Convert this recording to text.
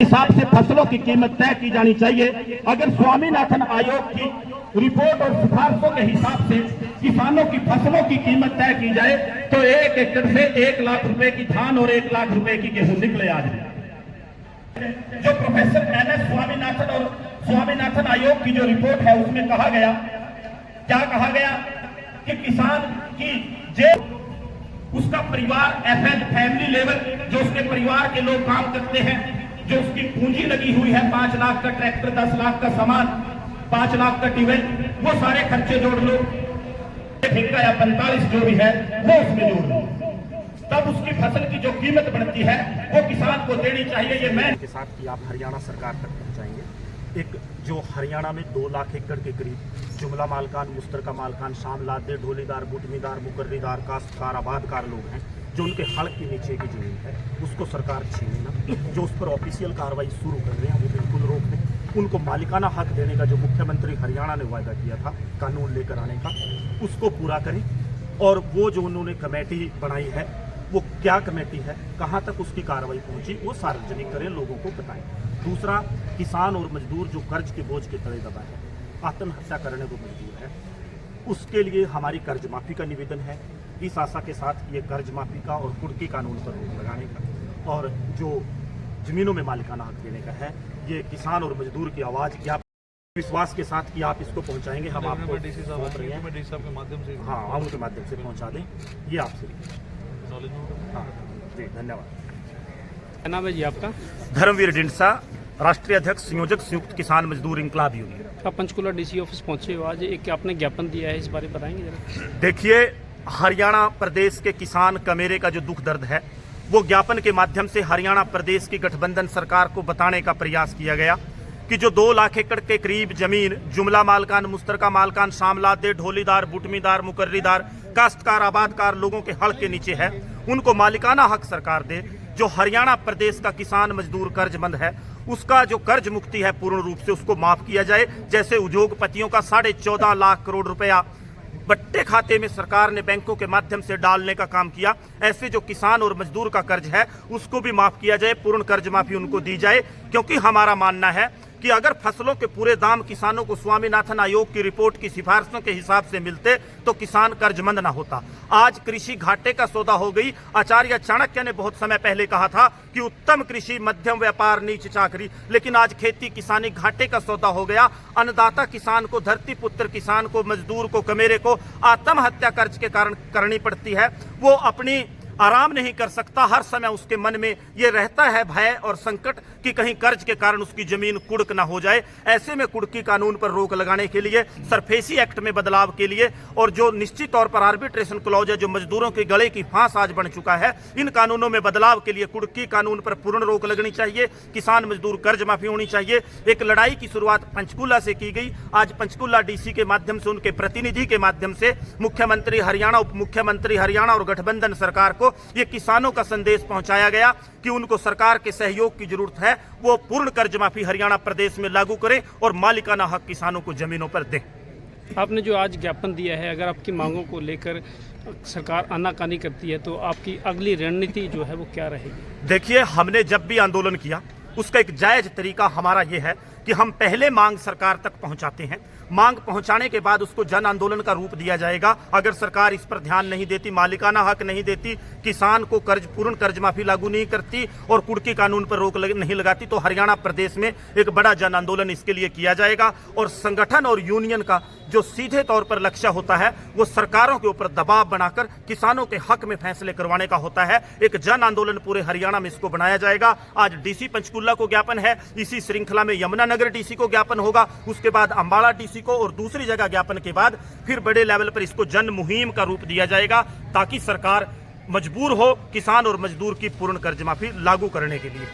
हिसाब से फसलों की कीमत तय की जानी चाहिए। अगर स्वामीनाथन आयोग की रिपोर्ट और सिफारिशों के हिसाब से किसानों की फसलों की कीमत तय की जाए तो 1 एकड़ से 1 लाख रुपए की धान और 1 लाख रुपए की गेहूं निकले आज। जो प्रोफेसर NS स्वामीनाथन और स्वामीनाथन आयोग की जो रिपोर्ट है उसमें कहा गया, क्या कहा गया कि किसान की जेब, उसका परिवार फैमिली लेवल, जो उसके परिवार के लोग काम करते हैं, जो उसकी पूंजी लगी हुई है 5 लाख का ट्रैक्टर, 10 लाख का सामान, 5 लाख का ट्यूबवेल, वो सारे खर्चे जोड़ लो, ठेका या 45 जो भी है वो उसमें जोड़ लो, तब उसकी फसल की जो कीमत बनती है वो किसान को देनी चाहिए। ये मैं के साथ कि आप हरियाणा सरकार तक पहुंचाएंगे। एक जो हरियाणा में 2 लाख एकड़ के करीब जुमला मालकान, मुश्तरका मालकान, शामलादे, ढोलीदार, बुटमीदार, मुकर्रीदार, काश्तकार, आबादकार लोग हैं, जो उनके हड़क के नीचे की जमीन है उसको सरकार छीने ना, जो उस पर ऑफिशियल कार्रवाई शुरू कर रहे हैं वो बिल्कुल रोक दें। उनको मालिकाना हक देने का जो मुख्यमंत्री हरियाणा ने वायदा किया था कानून लेकर आने का, उसको पूरा करें। और वो जो उन्होंने कमेटी बनाई है वो क्या कमेटी है, कहाँ तक उसकी कार्रवाई पहुंची, वो सार्वजनिक करें, लोगों को बताएं। दूसरा, किसान और मजदूर जो कर्ज के बोझ के तले दबा है, आत्महत्या करने को मजबूर है, उसके लिए हमारी कर्ज माफी का निवेदन है, इस आशा के साथ कि ये कर्ज माफी का और कुर्की कानून पर रोक लगाने का और जो जमीनों में मालिकाना हक देने का है, ये किसान और मजदूर की आवाज़ की आप विश्वास के साथ कि आप इसको पहुंचाएंगे, हम आपको डीसी साहब के माध्यम से, हाँ, हम उनके माध्यम से पहुंचा दें, ये आपसे। हाँ जी, धन्यवाद। क्या नाम है जी आपका? धर्मवीर डिंडसा, राष्ट्रीय अध्यक्ष संयोजक संयुक्त किसान मजदूर इंकलाब यूनियन। आप पंचकुला डीसी ऑफिस पहुंचे हो आज, एक आपने ज्ञापन दिया है, इस बारे में बताएंगे जरा? देखिए, हरियाणा प्रदेश के किसान कमेरे का जो दुख दर्द है वो ज्ञापन के माध्यम से हरियाणा प्रदेश की गठबंधन सरकार को बताने का प्रयास किया गया कि जो 2 लाख एकड़ के करीब जमीन जुमला मालकान, मुश्तरका मालकान, शामलादे, ढोलीदार, बुटमीदार, मुकर्रीदार, काश्तकार, आबादकार लोगों के हड़ के नीचे है, उनको मालिकाना हक सरकार दे। जो हरियाणा प्रदेश का किसान मजदूर कर्जमंद है उसका जो कर्ज मुक्ति है पूर्ण रूप से उसको माफ किया जाए। जैसे उद्योगपतियों का 14.5 लाख करोड़ रुपया बट्टे खाते में सरकार ने बैंकों के माध्यम से डालने का काम किया, ऐसे जो किसान और मजदूर का कर्ज है उसको भी माफ किया जाए, पूर्ण कर्ज माफी उनको दी जाए। क्योंकि हमारा मानना है कि अगर फसलों के पूरे दाम किसानों को स्वामीनाथन आयोग की रिपोर्ट की सिफारिशों के हिसाब से मिलते तो किसान कर्जमंद ना होता। आज कृषि घाटे का सौदा हो गई। आचार्य चाणक्य ने बहुत समय पहले कहा था कि उत्तम कृषि मध्यम व्यापार नीच चाकरी, लेकिन आज खेती किसानी घाटे का सौदा हो गया। अन्नदाता किसान को, धरती पुत्र किसान को, मजदूर को, कमेरे को आत्महत्या कर्ज के कारण करनी पड़ती है। वो अपनी आराम नहीं कर सकता, हर समय उसके मन में ये रहता है भय और संकट कि कहीं कर्ज के कारण उसकी जमीन कुड़क ना हो जाए। ऐसे में कुड़की कानून पर रोक लगाने के लिए, सरफेसी एक्ट में बदलाव के लिए और जो निश्चित तौर पर आर्बिट्रेशन क्लॉज है जो मजदूरों के गले की फांस आज बन चुका है, इन कानूनों में बदलाव के लिए कुड़की कानून पर पूर्ण रोक लगनी चाहिए। किसान मजदूर कर्ज माफी होनी चाहिए। एक लड़ाई की शुरुआत पंचकुला से की गई। आज पंचकुला डीसी के माध्यम से, उनके प्रतिनिधि के माध्यम से मुख्यमंत्री हरियाणा, उप मुख्यमंत्री हरियाणा और गठबंधन सरकार को ये किसानों का संदेश पहुंचाया गया कि उनको सरकार के सहयोग की जरूरत है। वो पूर्ण कर्ज माफी हरियाणा प्रदेश में लागू करें और मालिकाना हक किसानों को जमीनों पर दें। आपने जो आज ज्ञापन दिया है, अगर आपकी मांगों को लेकर सरकार आनाकानी करती है तो आपकी अगली रणनीति जो है वो क्या रहेगी? देखिए, हमने जब भी आंदोलन किया उसका एक जायज तरीका हमारा ये है कि हम पहले मांग सरकार तक पहुंचाते हैं, मांग पहुंचाने के बाद उसको जन आंदोलन का रूप दिया जाएगा। अगर सरकार इस पर ध्यान नहीं देती, मालिकाना हक नहीं देती, किसान को पूर्ण कर्ज माफी लागू नहीं करती और कुड़की कानून पर रोक नहीं लगाती तो हरियाणा प्रदेश में एक बड़ा जन आंदोलन इसके लिए किया जाएगा। और संगठन और यूनियन का जो सीधे तौर पर लक्ष्य होता है वो सरकारों के ऊपर दबाव बनाकर किसानों के हक में फैसले करवाने का होता है। एक जन आंदोलन पूरे हरियाणा में इसको बनाया जाएगा। आज डीसी पंचकुला को ज्ञापन है, इसी श्रृंखला में यमुनानगर डीसी को ज्ञापन होगा, उसके बाद अंबाला डीसी को और दूसरी जगह ज्ञापन के बाद फिर बड़े लेवल पर इसको जन मुहिम का रूप दिया जाएगा ताकि सरकार मजबूर हो किसान और मजदूर की पूर्ण कर्ज माफी लागू करने के लिए।